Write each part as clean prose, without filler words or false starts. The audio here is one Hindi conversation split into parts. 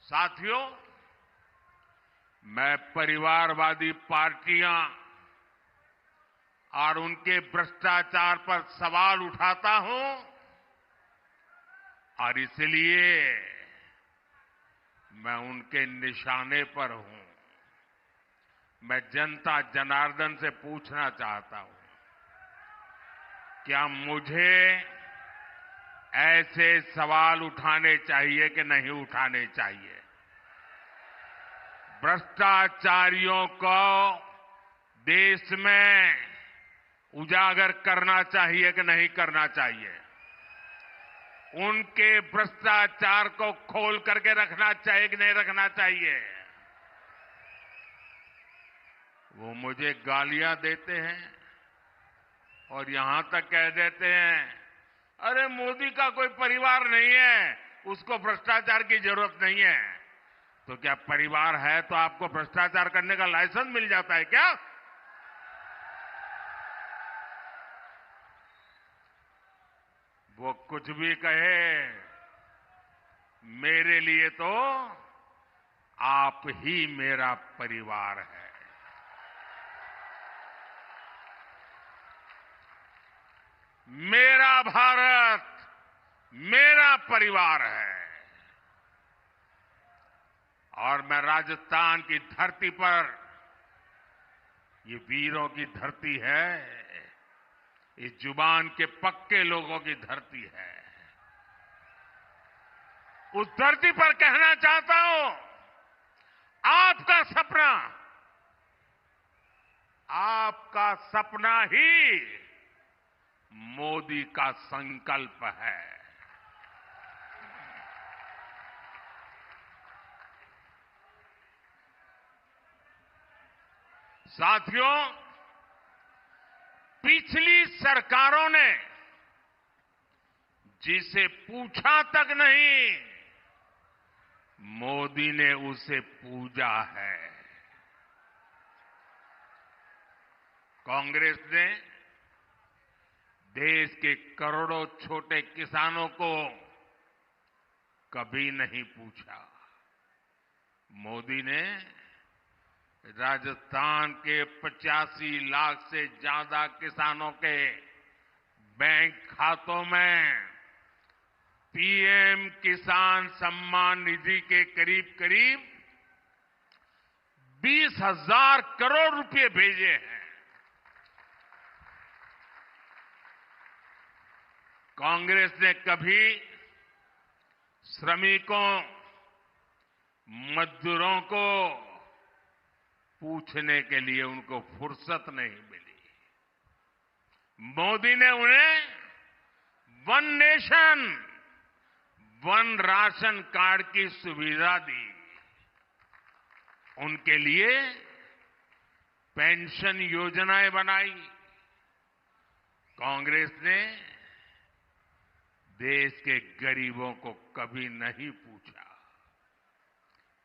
साथियों, मैं परिवारवादी पार्टियां और उनके भ्रष्टाचार पर सवाल उठाता हूं और इसलिए मैं उनके निशाने पर हूं। मैं जनता जनार्दन से पूछना चाहता हूं, क्या मुझे ऐसे सवाल उठाने चाहिए कि नहीं उठाने चाहिए? भ्रष्टाचारियों को देश में उजागर करना चाहिए कि नहीं करना चाहिए? उनके भ्रष्टाचार को खोल करके रखना चाहिए कि नहीं रखना चाहिए? वो मुझे गालियां देते हैं और यहां तक कह देते हैं, अरे मोदी का कोई परिवार नहीं है, उसको भ्रष्टाचार की जरूरत नहीं है। तो क्या परिवार है तो आपको भ्रष्टाचार करने का लाइसेंस मिल जाता है क्या? वो कुछ भी कहे, मेरे लिए तो आप ही मेरा परिवार है। मेरा भारत मेरा परिवार है और मैं राजस्थान की धरती पर, ये वीरों की धरती है, इस जुबान के पक्के लोगों की धरती है। उस धरती पर कहना चाहता हूं, आपका सपना ही मोदी का संकल्प है। साथियों, पिछली सरकारों ने जिसे पूछा तक नहीं, मोदी ने उसे पूजा है। कांग्रेस ने देश के करोड़ों छोटे किसानों को कभी नहीं पूछा। मोदी ने राजस्थान के 85 लाख से ज्यादा किसानों के बैंक खातों में पीएम किसान सम्मान निधि के करीब करीब 20,000 करोड़ रुपए भेजे हैं। कांग्रेस ने कभी श्रमिकों, मजदूरों को पूछने के लिए उनको फुर्सत नहीं मिली। मोदी ने उन्हें one nation, one ration card की सुविधा दी। उनके लिए पेंशन योजनाएं बनाई। कांग्रेस ने देश के गरीबों को कभी नहीं पूछा।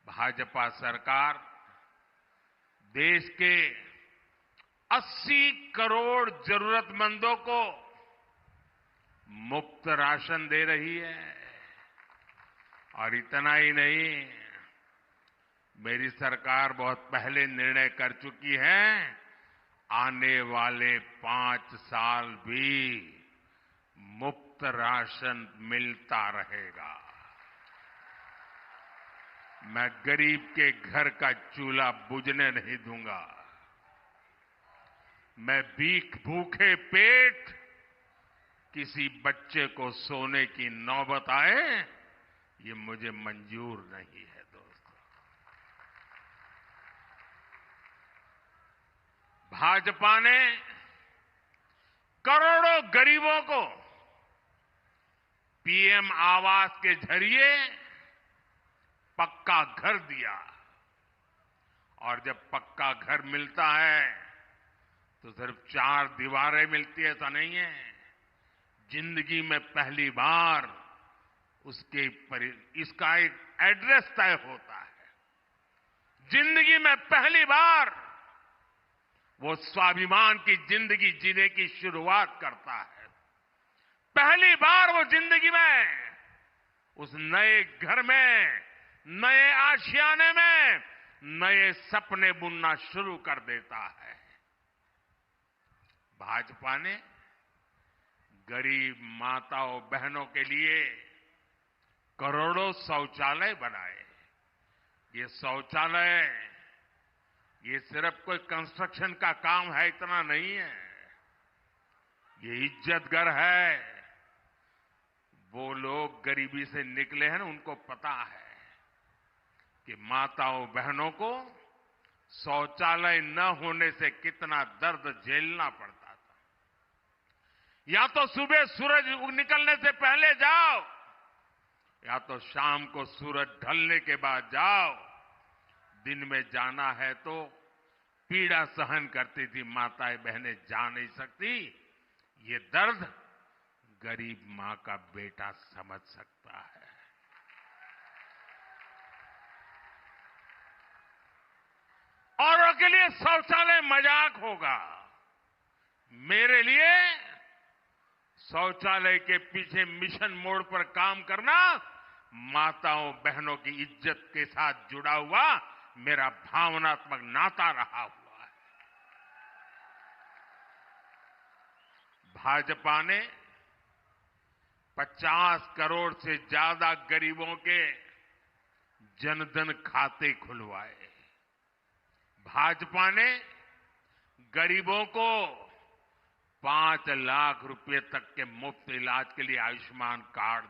भाजपा सरकार देश के 80 करोड़ जरूरतमंदों को मुफ्त राशन दे रही है। और इतना ही नहीं, मेरी सरकार बहुत पहले निर्णय कर चुकी है, आने वाले 5 साल भी मुफ्त राशन मिलता रहेगा। मैं गरीब के घर का चूल्हा बुझने नहीं दूंगा। मैं भूखे पेट किसी बच्चे को सोने की नौबत आए, ये मुझे मंजूर नहीं है। दोस्तों, भाजपा ने करोड़ों गरीबों को पीएम आवास के जरिए पक्का घर दिया। और जब पक्का घर मिलता है तो सिर्फ 4 दीवारें मिलती है, ऐसा नहीं है। जिंदगी में पहली बार इसका एक एड्रेस तय होता है। जिंदगी में पहली बार वो स्वाभिमान की जिंदगी जीने की शुरुआत करता है। पहली बार वो जिंदगी में उस नए घर में नए आशियाने में नए सपने बुनना शुरू कर देता है। भाजपा ने गरीब माताओं बहनों के लिए करोड़ों शौचालय बनाए। ये शौचालय ये सिर्फ कोई कंस्ट्रक्शन का काम है इतना नहीं है, ये इज्जत घर है। वो लोग गरीबी से निकले हैं ना, उनको पता है कि माताओं बहनों को शौचालय न होने से कितना दर्द झेलना पड़ता था। या तो सुबह सूरज निकलने से पहले जाओ या तो शाम को सूरज ढलने के बाद जाओ। दिन में जाना है तो पीड़ा सहन करती थी माताएं बहनें, जा नहीं सकती। ये दर्द गरीब मां का बेटा समझ सकता है। औरों के लिए शौचालय मजाक होगा, मेरे लिए शौचालय के पीछे मिशन मोड पर काम करना माताओं बहनों की इज्जत के साथ जुड़ा हुआ मेरा भावनात्मक नाता रहा हुआ है। भाजपा ने 50 करोड़ से ज्यादा गरीबों के जनधन खाते खुलवाए। भाजपा ने गरीबों को 5 लाख रुपए तक के मुफ्त इलाज के लिए आयुष्मान कार्ड